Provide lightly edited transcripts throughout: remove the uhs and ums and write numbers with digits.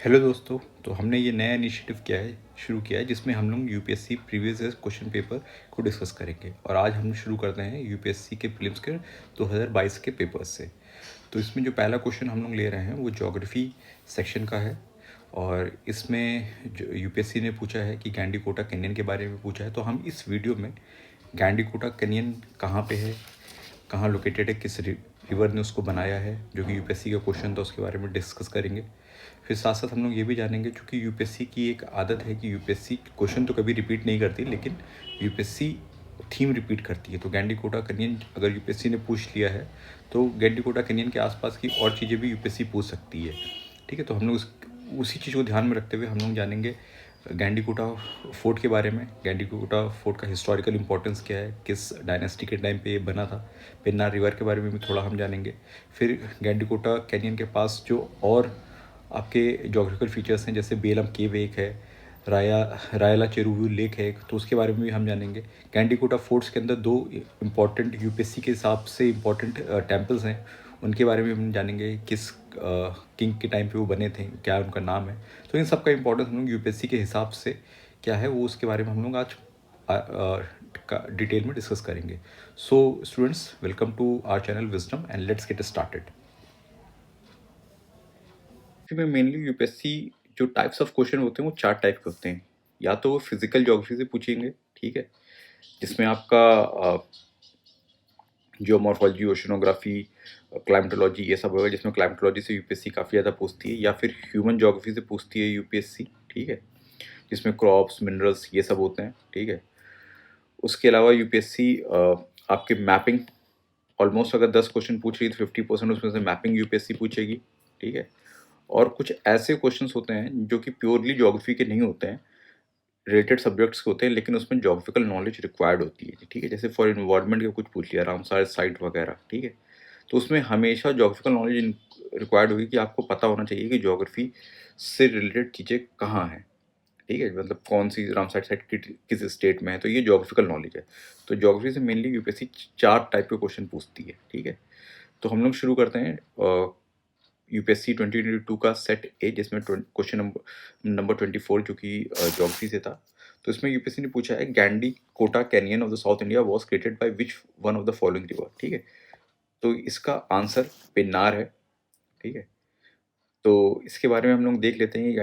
Hello दोस्तों। तो हमने ये नया इनिशिएटिव शुरू किया है जिसमें हम लोग UPSC previous year question paper को डिस्कस करेंगे। और आज हम शुरू करते हैं यूपीएससी के प्रीलिम्स के 2022 के पेपर्स से। तो इसमें जो पहला क्वेश्चन हम लोग ले रहे हैं वो ज्योग्राफी सेक्शन का है। और इसमें जो यूपीएससी ने पूछा है कि गैंडीकोटा कैनियन के बारे में पूछा है। तो हम इस वीडियो में गैंडीकोटा कैनियन कहाँ पे है, कहाँ लोकेटेड है, किस रिवर ने उसको बनाया है, जो कि यूपीएससी का क्वेश्चन था, उसके बारे में डिस्कस करेंगे। फिर साथ साथ हम लोग ये भी जानेंगे, क्योंकि यूपीएससी की एक आदत है कि यूपीएससी क्वेश्चन तो कभी रिपीट नहीं करती, लेकिन यूपीएससी थीम रिपीट करती है। तो गैंडीकोटा कैनियन अगर यूपीएससी ने पूछ लिया है तो गैंडीकोटा कैनियन के आसपास की और चीज़ें भी यूपीएससी पूछ सकती है। ठीक है, तो हम लोग उसी चीज़ को ध्यान में रखते हुए हम लोग जानेंगे गैंडीकोटा फोर्ट के बारे में। गैंडीकोटा फोर्ट का हिस्टोरिकल इंपॉर्टेंस क्या है, किस डायनेस्टी के टाइम पे ये बना था। पेन्नार रिवर के बारे में भी थोड़ा हम जानेंगे। फिर गैंडीकोटा कैनियन के पास जो और आपके जोग्राफिकल फीचर्स हैं, जैसे बेलम केव एक है, रायला चेरुवू लेक है, तो उसके बारे में भी हम जानेंगे। गैंडीकोटा फोर्ट्स के अंदर दो इम्पॉर्टेंट यूपीएससी के हिसाब से इम्पॉर्टेंट टेम्पल्स हैं, उनके बारे में हम जानेंगे। किस किंग के टाइम पे वो बने थे, क्या उनका नाम है। तो इन सब का इम्पोर्टेंस हम लोग यूपीएससी के हिसाब से क्या है वो, उसके बारे में हम लोग आज डिटेल में डिस्कस करेंगे। So students, welcome to our channel Wisdom and let's get started. में मेनली यूपीएससी जो टाइप्स ऑफ क्वेश्चन होते हैं वो 4 टाइप के होते हैं। या तो वो फिजिकल ज्योग्राफी से पूछेंगे, ठीक है, जिसमें आपका जियोमॉर्फोलॉजी, ओशनोग्राफी, क्लाइमेटोलॉजी ये सब होगा, जिसमें क्लाइमेटोलॉजी से यूपीएससी काफ़ी ज़्यादा पूछती है। या फिर ह्यूमन ज्योग्राफी से पूछती है यूपीएससी, ठीक है, जिसमें क्रॉप्स, मिनरल्स ये सब होते हैं, ठीक है। उसके अलावा यूपीएससी आपके मैपिंग, ऑलमोस्ट अगर 10 क्वेश्चन पूछ रही है तो 50% उसमें से मैपिंग यूपीएससी पूछेगी, ठीक है। और कुछ ऐसे क्वेश्चंस होते हैं जो कि प्योरली ज्योग्राफी के नहीं होते हैं, रिलेटेड सब्जेक्ट्स के होते हैं, लेकिन उसमें ज्योग्राफिकल नॉलेज रिक्वायर्ड होती है, ठीक है। जैसे फॉर इन्वायरमेंट का कुछ पूछ लिया, रामसार साइट वगैरह, ठीक है। तो उसमें हमेशा ज्योग्राफिकल नॉलेज रिक्वायर्ड होगी कि आपको पता होना चाहिए कि ज्योग्राफी से रिलेटेड चीज़ें कहाँ हैं, ठीक है, मतलब कौन सी रामसार साइट किस स्टेट में है। तो ये ज्योग्राफिकल नॉलेज है। तो ज्योग्राफी से मेनली यूपीएससी 4 टाइप के क्वेश्चन पूछती है, ठीक है। तो हम लोग शुरू करते हैं यूपीएससी 2022 का सेट ए, जिसमें क्वेश्चन नंबर 24 जो कि ज्योग्राफी से था। तो इसमें यूपीएससी ने पूछा है Gandikota canyon of the south India was created by which one of the following river, ठीक है। तो इसका आंसर पेन्नार है, ठीक है। तो इसके बारे में हम लोग देख लेते हैं कि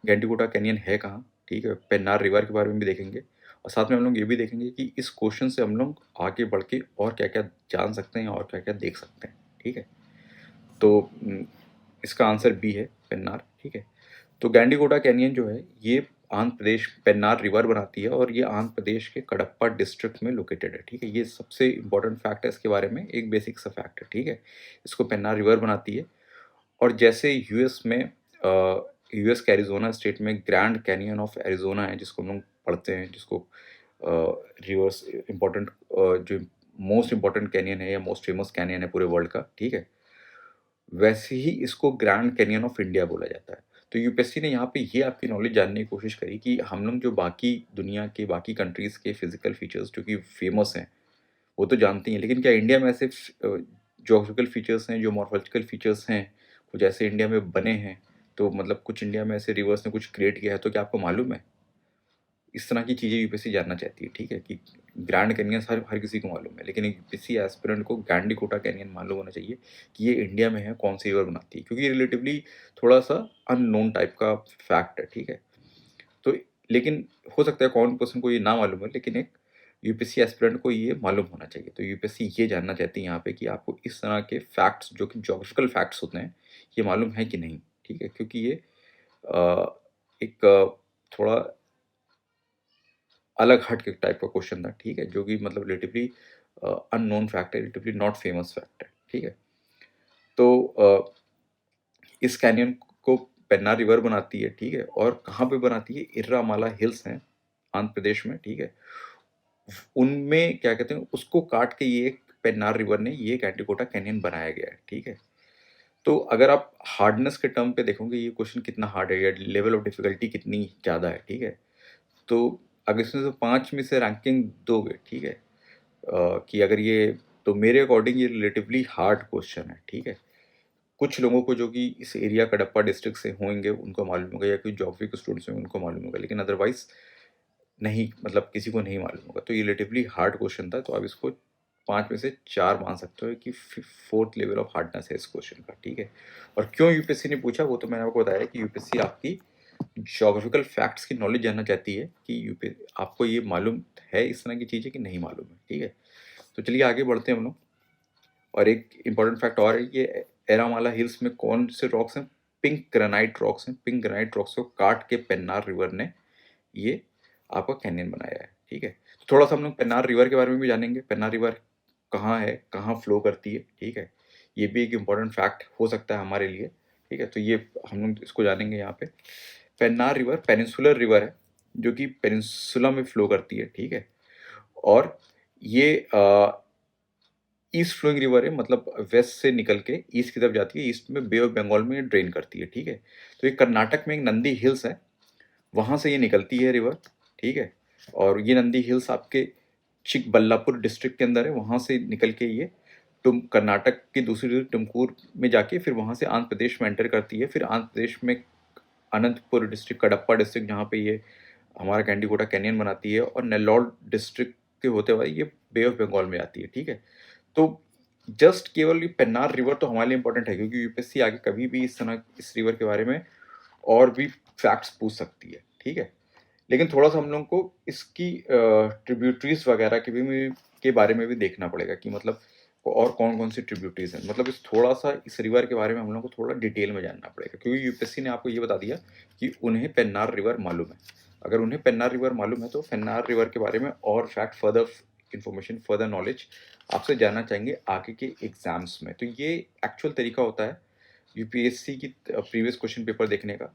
गैंडीकोटा कैनियन है कहाँ, ठीक है। पेन्नार रिवर के बारे में भी देखेंगे, और साथ में हम लोग ये भी देखेंगे कि इस क्वेश्चन से हम लोग आगे बढ़ के और क्या क्या जान सकते हैं और क्या क्या देख सकते हैं, ठीक है। तो इसका आंसर बी है, पेन्नार, ठीक है। तो गैंडीकोटा कैनियन जो है ये आंध्र प्रदेश, पेन्नार रिवर बनाती है, और ये आंध्र प्रदेश के कडप्पा डिस्ट्रिक्ट में लोकेटेड है, ठीक है। ये सबसे इंपॉर्टेंट फैक्ट है इसके बारे में, एक बेसिक सा फैक्ट है, ठीक है। इसको पेन्नार रिवर बनाती है। और जैसे यूएस में यूएस के एरिजोना स्टेट में ग्रैंड कैनियन ऑफ एरिजोना है, जिसको हम लोग पढ़ते हैं, जिसको रिवर्स इम्पोर्टेंट जो मोस्ट इम्पोर्टेंट कैनियन है या मोस्ट फेमस कैनियन है पूरे वर्ल्ड का, ठीक है, वैसे ही इसको ग्रैंड कैनियन ऑफ इंडिया बोला जाता है। तो यूपीएससी ने यहाँ पे ये आपकी नॉलेज जानने की कोशिश करी कि हम लोग जो बाकी दुनिया के बाकी कंट्रीज़ के फिजिकल फीचर्स जो कि फेमस हैं वो तो जानते ही हैं, लेकिन क्या इंडिया में ऐसे ज्योग्राफिकल फीचर्स हैं, जो मॉर्फोलॉजिकल फीचर्स हैं, कुछ ऐसे इंडिया में बने हैं। तो मतलब कुछ इंडिया में ऐसे रिवर्स ने कुछ क्रिएट किया है, तो क्या आपको मालूम है? इस तरह की चीज़ें यूपीएससी जानना चाहती है, ठीक है, कि ग्रैंड कैनियन हर हर किसी को मालूम है, लेकिन एक यूपीएससी एस्पिरेंट को गैंडीकोटा कैनियन मालूम होना चाहिए कि ये इंडिया में है, कौन सी रिवर बनाती है, क्योंकि ये रिलेटिवली थोड़ा सा अननोन टाइप का फैक्ट है, ठीक है। तो लेकिन हो सकता है कौन पर्सन को ये ना मालूम है, लेकिन एक यूपीएससी एस्पिरेंट को ये मालूम होना चाहिए। तो यूपीएससी ये जानना चाहती है यहाँ पे कि आपको इस तरह के फैक्ट्स जो कि ज्योग्राफिकल फैक्ट्स होते हैं ये मालूम है कि नहीं, ठीक है, क्योंकि ये एक थोड़ा अलग हट के टाइप का क्वेश्चन था, ठीक है, जो कि मतलब रिलेटिवली अननोन फैक्ट है, रिलेटिवली नॉट फेमस फैक्ट है, ठीक है। तो इस कैनियन को पेन्नार रिवर बनाती है, ठीक है, और कहाँ पे बनाती है, इर्रामाला हिल्स हैं आंध्र प्रदेश में, ठीक है। उनमें क्या कहते हैं, उसको काट के ये पेन्नार रिवर ने ये गैंडीकोटा कैनियन बनाया गया है, ठीक है। तो अगर आप हार्डनेस के टर्म पे देखोगे ये क्वेश्चन कितना हार्ड है या लेवल ऑफ डिफिकल्टी कितनी ज़्यादा है, ठीक है। तो अगर इसमें से 5 में से रैंकिंग दोगे, ठीक है, कि अगर ये, तो मेरे अकॉर्डिंग ये रिलेटिवली हार्ड क्वेश्चन है, ठीक है। कुछ लोगों को जो कि इस एरिया कडप्पा डिस्ट्रिक्ट से होंगे उनको मालूम होगा, या कोई ज्योग्राफी के स्टूडेंट्स होंगे उनको मालूम होगा, लेकिन अदरवाइज नहीं, मतलब किसी को नहीं मालूम होगा। तो ये रिलेटिवली हार्ड क्वेश्चन था, तो आप इसको 5 में से 4 मान सकते हो कि 4th लेवल ऑफ हार्डनेस है इस क्वेश्चन का, ठीक है। और क्यों यूपीएससी ने पूछा वो तो मैंने आपको बताया कि यूपीएससी आपकी ज्योग्राफिकल फैक्ट्स की नॉलेज जानना चाहती है कि यूपी आपको ये मालूम है इस तरह की चीज़ें कि नहीं मालूम है, ठीक है। तो चलिए आगे बढ़ते हैं हम लोग। और एक इम्पॉर्टेंट फैक्ट और है, ये एरामाला हिल्स में कौन से रॉक्स हैं? पिंक ग्रेनाइट रॉक्स हैं। पिंक ग्रेनाइट रॉक्स को काट के पेन्नार रिवर ने ये आपका कैनियन बनाया है, ठीक है। तो थोड़ा सा हम लोग पेन्नार रिवर के बारे में भी जानेंगे। पेन्नार रिवर कहाँ है, कहाँ फ्लो करती है, ठीक है। ये भी एक इम्पॉर्टेंट फैक्ट हो सकता है हमारे लिए, ठीक है। तो ये हम लोग इसको जानेंगे यहाँ पे। पेन्नार रिवर पेनिनसुलर रिवर है जो कि पेनिनसुला में फ्लो करती है, ठीक है। और ये ईस्ट फ्लोइंग रिवर है, मतलब वेस्ट से निकल के ईस्ट की तरफ जाती है, ईस्ट में बे ऑफ बंगाल में ड्रेन करती है, ठीक है। तो ये कर्नाटक में एक नंदी हिल्स है, वहाँ से ये निकलती है रिवर, ठीक है। और ये नंदी हिल्स आपके चिकबल्लापुर डिस्ट्रिक्ट के अंदर है, वहाँ से निकल के ये कर्नाटक की दूसरी रिवर टुमकुर में जाके फिर वहाँ से आंध्र प्रदेश में एंटर करती है। फिर आंध्र प्रदेश में अनंतपुर डिस्ट्रिक्ट, कडप्पा डिस्ट्रिक्ट जहाँ पे ये हमारा कैंडिकोटा कैनियन बनाती है, और नेल्लौर डिस्ट्रिक्ट के होते हुए ये बे ऑफ बंगाल में आती है, ठीक है। तो जस्ट केवल ये पेन्नार रिवर तो हमारे लिए इंपॉर्टेंट है, क्योंकि यूपीएससी आगे कभी भी इस तरह इस रिवर के बारे में और भी फैक्ट्स पूछ सकती है, ठीक है। लेकिन थोड़ा सा हम लोग को इसकी ट्रिब्यूटरीज वगैरह के बारे में भी देखना पड़ेगा कि मतलब और कौन कौन सी ट्रिब्यूटरीज हैं। मतलब इस थोड़ा सा इस रिवर के बारे में हम लोग को थोड़ा डिटेल में जानना पड़ेगा, क्योंकि यूपीएससी ने आपको ये बता दिया कि उन्हें पेन्नार रिवर मालूम है। अगर उन्हें पेन्नार रिवर मालूम है तो पेन्नार रिवर के बारे में और fact, further information, further knowledge आपसे जानना चाहेंगे आगे के एग्जाम्स में। तो ये एक्चुअल तरीका होता है यूपीएससी की प्रीवियस क्वेश्चन पेपर देखने का,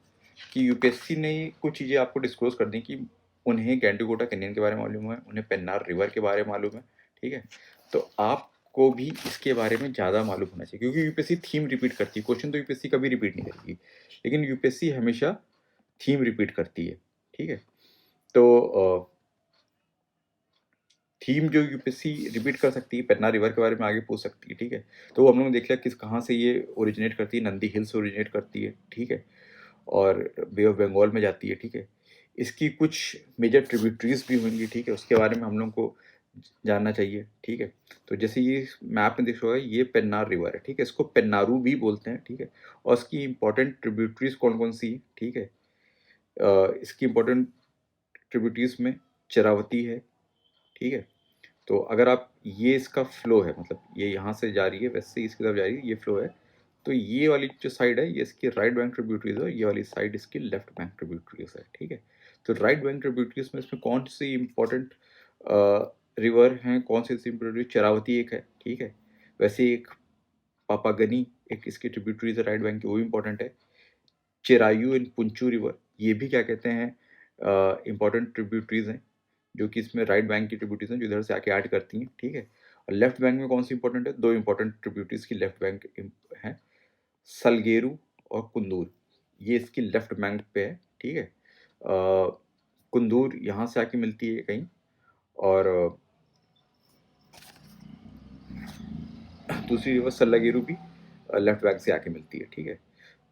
कि यूपीएससी ने कुछ चीज़ें आपको डिस्क्लोज कर दी कि उन्हें गैंडीकोटा कैनियन के बारे में मालूम है, उन्हें पेन्नार रिवर के बारे में मालूम है, ठीक है। तो आपको भी इसके बारे में ज़्यादा मालूम होना चाहिए, क्योंकि यूपीएससी थीम रिपीट करती है। क्वेश्चन तो यूपीएससी कभी रिपीट नहीं करेगी, लेकिन यूपीएससी हमेशा थीम रिपीट करती है, ठीक है। तो थीम जो यूपीएससी रिपीट कर सकती है, पेन्नार रिवर के बारे में आगे पूछ सकती है, ठीक है। तो वो हम लोगों ने देख लिया किस कहाँ से ये ओरिजिनेट करती है, नंदी हिल से ओरिजिनेट करती है, ठीक है, और बे ऑफ बंगाल में जाती है, ठीक है। इसकी कुछ मेजर ट्रिब्यूटरीज भी होंगी, ठीक है, उसके बारे में हम लोग को जानना चाहिए, ठीक है। तो जैसे ये मैप में देखा होगा, ये पेन्नार रिवर है, ठीक है, इसको पेन्नारू भी बोलते हैं, ठीक है। और इसकी इंपॉर्टेंट ट्रिब्यूटरीज कौन कौन सी, ठीक है। इसकी इंपॉर्टेंट ट्रिब्यूटरीज में चरावती है, ठीक है। तो अगर आप ये इसका फ्लो है, मतलब ये यहाँ से जा रही है, वैसे इसकी तरफ जा रही है, ये फ्लो है, तो ये वाली जो साइड है ये इसकी राइट बैंक ट्रिब्यूटरीज है, ये वाली साइड इसकी लेफ्ट बैंक ट्रिब्यूटरीज है, ठीक है। तो राइट बैंक ट्रिब्यूटरीज में इसमें कौन सी इंपॉर्टेंट रिवर हैं, कौन सी इंपॉर्टेंट, चरावती एक है, ठीक है। वैसे एक पापागनी एक इसकी ट्रिब्यूटरीज है राइट बैंक की, वो भी इंपॉर्टेंट है। चिरायू एंड पुंचू रिवर, ये भी क्या कहते हैं, इंपॉर्टेंट ट्रिब्यूटरीज हैं, जो कि इसमें राइट बैंक की ट्रिब्यूटरीज हैं जो इधर से आके ऐड करती हैं, ठीक है। और लेफ्ट बैंक में कौन सी इंपॉर्टेंट है, दो इंपॉर्टेंट ट्रिब्यूटरीज की लेफ्ट बैंक है, सलगेरू और कुंदूर, ये इसकी लेफ्ट बैंक पे है, ठीक है। कुंदूर यहाँ से आके मिलती है कहीं, और दूसरी रिवर सल्लागेरू भी लेफ्ट बैंक से आके मिलती है, ठीक है।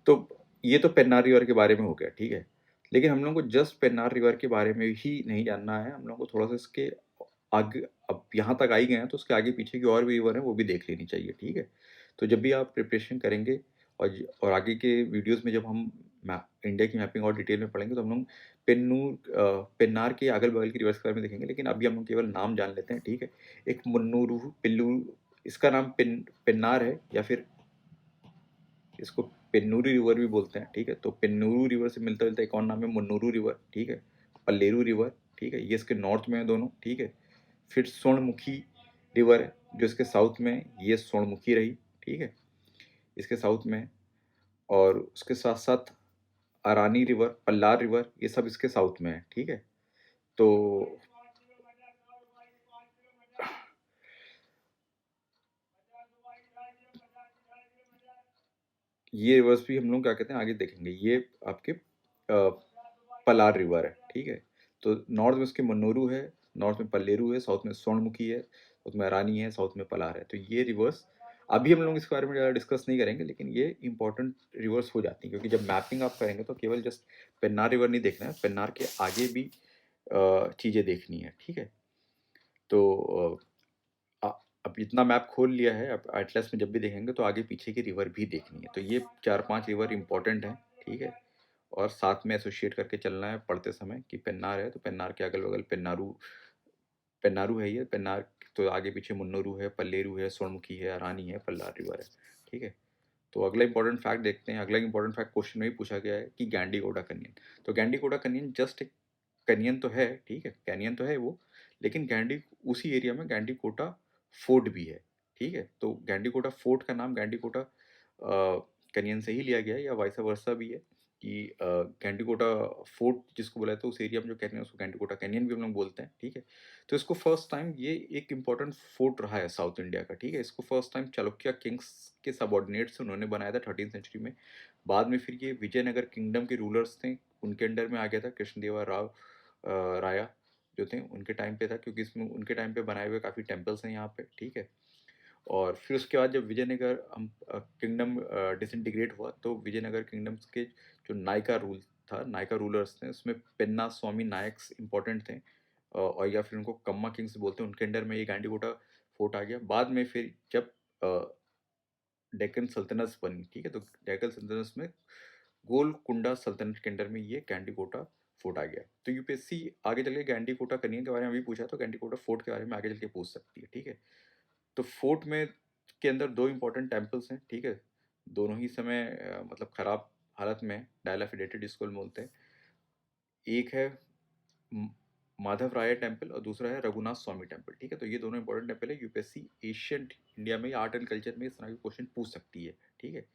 तो ये तो पेन्नार रिवर के बारे में हो गया, ठीक है। लेकिन हम लोग को जस्ट पेन्नार रिवर के बारे में ही नहीं जानना है, हम लोग को थोड़ा सा इसके आगे, अब यहाँ तक आ ही गए हैं तो उसके आगे पीछे की और भी रिवर है वो भी देख लेनी चाहिए, ठीक है। तो जब भी आप प्रिपरेशन करेंगे और आगे के वीडियोस में जब हम इंडिया की मैपिंग और डिटेल में पढ़ेंगे तो हम लोग पेन्नार के अगल बगल की रिवर्स के बारे में देखेंगे, लेकिन अभी हम लोग केवल नाम जान लेते हैं, ठीक है। एक मुन्नूरू पिल्लू, इसका नाम पेन्नार है, या फिर इसको पेन्नूरी रिवर भी बोलते हैं, ठीक है। तो पेन्नूरू रिवर से मिलता जुलता एक और नाम है मुन्नूरू रिवर, ठीक है। पल्लेरू रिवर, ठीक है, ये इसके नॉर्थ में है दोनों, ठीक है। फिर स्वर्णमुखी रिवर है जो इसके साउथ में है, ये स्वर्णमुखी रही, ठीक है, इसके साउथ में है। और उसके साथ साथ अरानी रिवर, पल्लार रिवर, ये सब इसके साउथ में है, ठीक है। तो ये रिवर्स भी हम लोग क्या कहते हैं आगे देखेंगे। ये आपके पलार रिवर है, ठीक है। तो नॉर्थ में उसके मन्नूरू है, नॉर्थ में पल्लेरू है, साउथ में स्वर्णमुखी है, साउथ में अरानी है, साउथ में पलार है। तो ये रिवर्स अभी हम लोग इसके बारे में ज़्यादा डिस्कस नहीं करेंगे, लेकिन ये इंपॉर्टेंट रिवर्स हो जाती हैं, क्योंकि जब मैपिंग आप करेंगे तो केवल जस्ट पेन्नार रिवर नहीं देखना है, पेन्नार के आगे भी चीज़ें देखनी है, ठीक है। तो अब इतना मैप खोल लिया है, अब एटलस में जब भी देखेंगे तो आगे पीछे की रिवर भी देखनी है, तो ये 4-5 रिवर इंपॉर्टेंट हैं, ठीक है। और साथ में एसोसिएट करके चलना है पढ़ते समय कि पेन्नार है तो पेन्नार के अगल बगल पेन्नारू, पेन्नारू है, ये पेन्नार तो आगे पीछे मुन्नूरू है, पल्लेरू है, स्वर्णमुखी है, अरानी है, पल्लार रिवर है, ठीक है। तो अगला इंपॉर्टेंट फैक्ट देखते हैं। अगला इंपॉर्टेंट फैक्ट क्वेश्चन में भी पूछा गया है कि गैंडीकोटा कनियन। तो गैंडीकोटा कनियन जस्ट एक कनियन तो है, ठीक है, कैनियन तो है वो, लेकिन गैंडी उसी एरिया में गैंडीकोटा फोर्ट भी है, ठीक है। तो गैंडीकोटा फोर्ट का नाम गैंडीकोटा कनियन से ही लिया गया है, या वाइस वर्सा भी है कि गैंडीकोटा फोर्ट जिसको बोला जाता है उस एरिया में जो कैनियन उसको गैंडीकोटा कैनियन भी हम लोग बोलते हैं, ठीक है। तो इसको फर्स्ट टाइम, ये एक इंपॉर्टेंट फोर्ट रहा है साउथ इंडिया का, ठीक है। इसको फर्स्ट टाइम चालुक्य किंग्स के सबॉर्डिनेट्स उन्होंने बनाया था 13th सेंचुरी में। बाद में फिर ये विजयनगर किंगडम के रूलर्स थे, उनके अंडर में आ गया था, कृष्णदेवा राव राया जो थे उनके टाइम पे था, क्योंकि इसमें उनके टाइम पे बनाए हुए काफ़ी टेम्पल्स हैं यहाँ पे, ठीक है। और फिर उसके बाद जब विजयनगर किंगडम डिसइंटीग्रेट हुआ तो विजयनगर किंगडम्स के जो नायका रूल था, नायका रूलर्स थे, उसमें पेन्ना स्वामी नायक्स इंपॉर्टेंट थे, और या फिर उनको कम्मा किंग्स बोलते हैं, उनके अंडर में ये गांडीकोटा फोर्ट आ गया। बाद में फिर जब डेक्कन सल्तनत बनी, ठीक है, तो डेक्कन सल्तनत में गोलकुंडा सल्तनत के अंडर में ये गैंडीकोटा फोर्ट आ गया। तो यूपीएससी आगे चल के गैंडीकोटा कनियन के बारे में अभी पूछा तो गैंडीकोटा फोर्ट के बारे में आगे चल के पूछ सकती है, ठीक है। तो फोर्ट में के अंदर दो इंपॉर्टेंट टेम्पल्स हैं, ठीक है। दोनों ही समय मतलब खराब हालत में, डायलापिडेटेड जिसको बोलते हैं। एक है म- माधव राय टेम्पल और दूसरा है रघुनाथ स्वामी टेम्पल, ठीक है। तो ये दोनों इंपॉर्टेंट टेम्पल है। यूपीएससी एशियंट इंडिया में आर्ट एंड कल्चर में इस तरह के क्वेश्चन पूछ सकती है, ठीक है।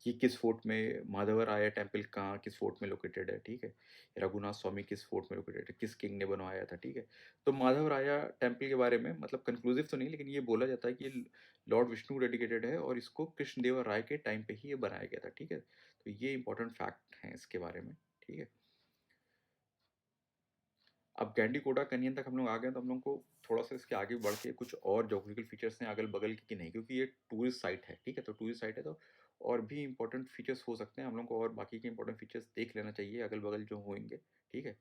ये किस फोर्ट में माधव राय टेम्पल कहाँ किस फोर्ट में लोकेटेड है, ठीक है। रघुनाथ स्वामी किस फोर्ट में लोकेटेड है, किस किंग ने बनवाया था, ठीक है। तो माधव राय टेम्पल के बारे में मतलब कंक्लूसिव तो नहीं, लेकिन ये बोला जाता है कि लॉर्ड विष्णु डेडिकेटेड है और इसको कृष्णदेव राय के टाइम पे ही ये बनाया गया था, ठीक है। तो ये इंपॉर्टेंट फैक्ट हैं इसके बारे में, ठीक है। अब गैंडीकोटा कनियन तक हम लोग आ गए, तो हम लोग को थोड़ा सा इसके आगे बढ़ के कुछ और जोग्राफिकल फीचर्स हैं अगल बगल की कि नहीं, क्योंकि ये टूरिस्ट साइट है, ठीक है। तो टूरिस्ट साइट है तो और भी इंपॉर्टेंट फीचर्स हो सकते हैं हम लोग को, और बाकी के इंपॉर्टेंट फीचर्स देख लेना चाहिए अगल बगल जो होंगे, ठीक है।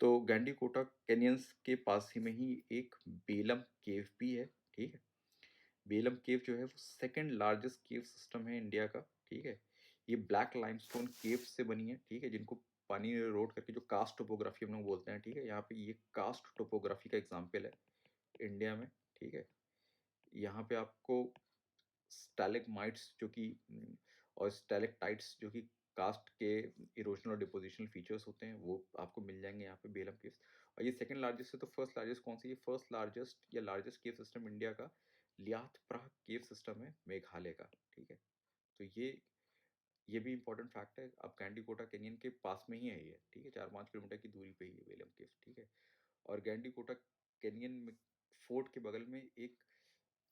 तो गैंडीकोटा कैनियंस के पास ही में ही एक बेलम केव भी है, ठीक है। बेलम केव जो है वो सेकंड लार्जेस्ट केव सिस्टम है इंडिया का, ठीक है। ये ब्लैक लाइमस्टोन केव से बनी है, ठीक है, जिनको पानी रोड करके जो कास्ट टोपोग्राफी हम लोग बोलते हैं, ठीक है। यहाँ पे ये कास्ट टोपोग्राफी का एग्जाम्पल है इंडिया में, ठीक है। यहाँ पे आपको स्टैलेगमाइट्स जो कि और स्टैलेक्टाइट्स जो कि कास्ट के इरोजनल और डिपोजिशनल फीचर्स होते हैं वो आपको मिल जाएंगे यहाँ पे बेलम केव्स। और ये सेकंड लार्जेस्ट है, तो फर्स्ट लार्जेस्ट कौन सी, ये फर्स्ट लार्जेस्ट या लार्जेस्ट केव सिस्टम इंडिया का लियाथ प्राह केव सिस्टम है मेघालय का, ठीक है। तो ये भी इंपॉर्टेंट फैक्ट है। अब गैंडीकोटा कैनियन के पास में ही है ये, ठीक है, 4-5 किलोमीटर की दूरी पे ही है बेलम केव, ठीक है। और गैंडीकोटा कैनियन में फोर्ट के बगल में एक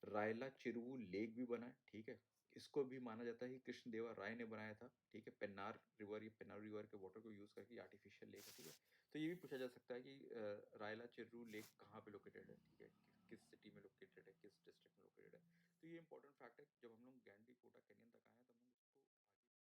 रायला चिरुवु लेक भी बना है, ठीक है। इसको भी माना जाता है कि कृष्णदेवा राय ने बनाया था, ठीक है। पेन्नार रिवर, ये पेन्नार रिवर के वाटर को यूज करके आर्टिफिशियल लेक है, ठीक है। तो ये भी पूछा जा सकता है कि रायला चिरुवु लेक कहाँ पे लोकेटेड है, ठीक है, किस सिटी में लोकेटेड है, किस डिस्ट्रिक्ट में लोकेटेड है। तो ये इंपॉर्टेंट फैक्ट है। जब हम लोग गैंडीकोटा कैनियन तक आए हैं तो हम लोग